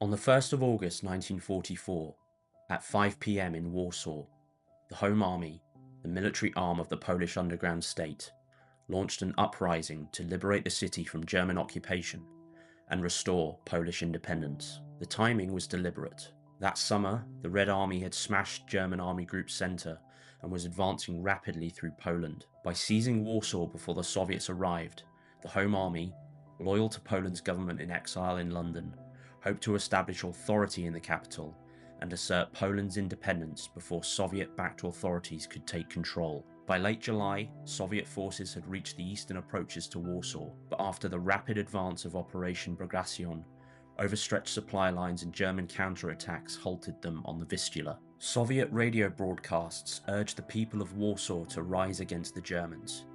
On the 1st of August 1944, at 5 p.m. in Warsaw, the Home Army, the military arm of the Polish underground state, launched an uprising to liberate the city from German occupation and restore Polish independence. The timing was deliberate. That summer, the Red Army had smashed German Army Group Center and was advancing rapidly through Poland. By seizing Warsaw before the Soviets arrived, the Home Army, loyal to Poland's government in exile in London, hoped to establish authority in the capital and assert Poland's independence before Soviet-backed authorities could take control. By late July, Soviet forces had reached the eastern approaches to Warsaw, but after the rapid advance of Operation Bagration, overstretched supply lines and German counterattacks halted them on the Vistula. Soviet radio broadcasts urged the people of Warsaw to rise against the Germans,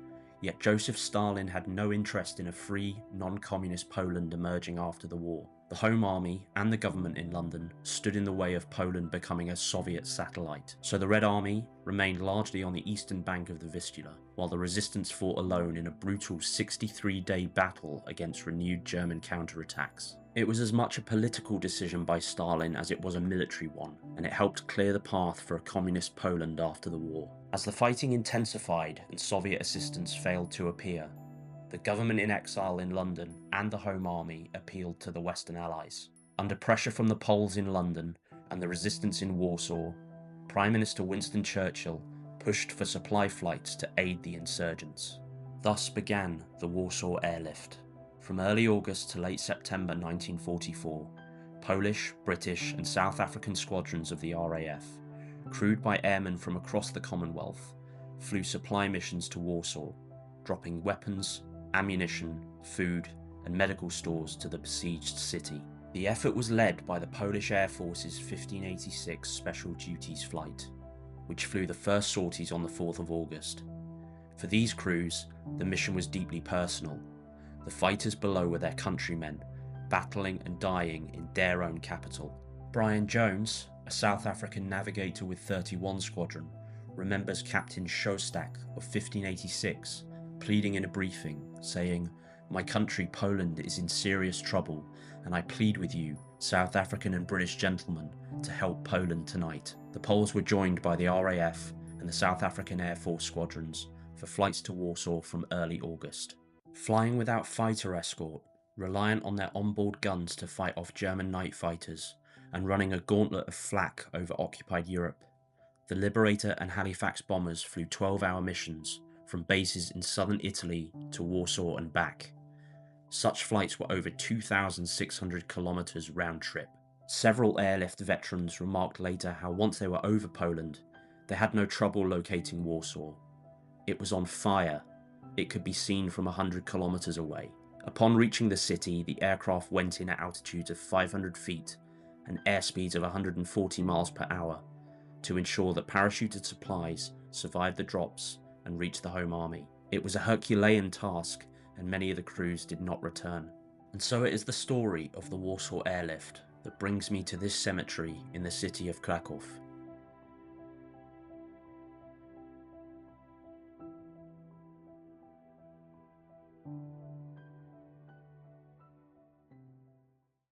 yet Joseph Stalin had no interest in a free, non-communist Poland emerging after the war. The Home Army and the government in London stood in the way of Poland becoming a Soviet satellite, so the Red Army remained largely on the eastern bank of the Vistula, while the resistance fought alone in a brutal 63-day battle against renewed German counterattacks. It was as much a political decision by Stalin as it was a military one, and it helped clear the path for a communist Poland after the war. As the fighting intensified and Soviet assistance failed to appear, the government in exile in London and the Home Army appealed to the Western Allies. Under pressure from the Poles in London and the resistance in Warsaw, Prime Minister Winston Churchill pushed for supply flights to aid the insurgents. Thus began the Warsaw Airlift. From early August to late September 1944, Polish, British and South African squadrons of the RAF, crewed by airmen from across the Commonwealth, flew supply missions to Warsaw, dropping weapons, ammunition, food and medical stores to the besieged city. The effort was led by the Polish Air Force's 1586 Special Duties Flight, which flew the first sorties on the 4th of August. For these crews, the mission was deeply personal. The fighters below were their countrymen, battling and dying in their own capital. Brian Jones, a South African navigator with 31 Squadron, remembers Captain Shostak of 1586 pleading in a briefing, saying, "My country Poland is in serious trouble, and I plead with you, South African and British gentlemen, to help Poland tonight." The Poles were joined by the RAF and the South African Air Force squadrons for flights to Warsaw from early August. Flying without fighter escort, reliant on their onboard guns to fight off German night fighters, and running a gauntlet of flak over occupied Europe, the Liberator and Halifax bombers flew 12-hour missions from bases in southern Italy to Warsaw and back. Such flights were over 2,600 kilometers round trip. Several airlift veterans remarked later how once they were over Poland, they had no trouble locating Warsaw. It was on fire. It could be seen from 100 kilometers away. Upon reaching the city, the aircraft went in at altitudes of 500 feet and airspeeds of 140 miles per hour to ensure that parachuted supplies survived the drops and reached the Home Army. It was a Herculean task, and many of the crews did not return. And so it is the story of the Warsaw Airlift that brings me to this cemetery in the city of Kraków.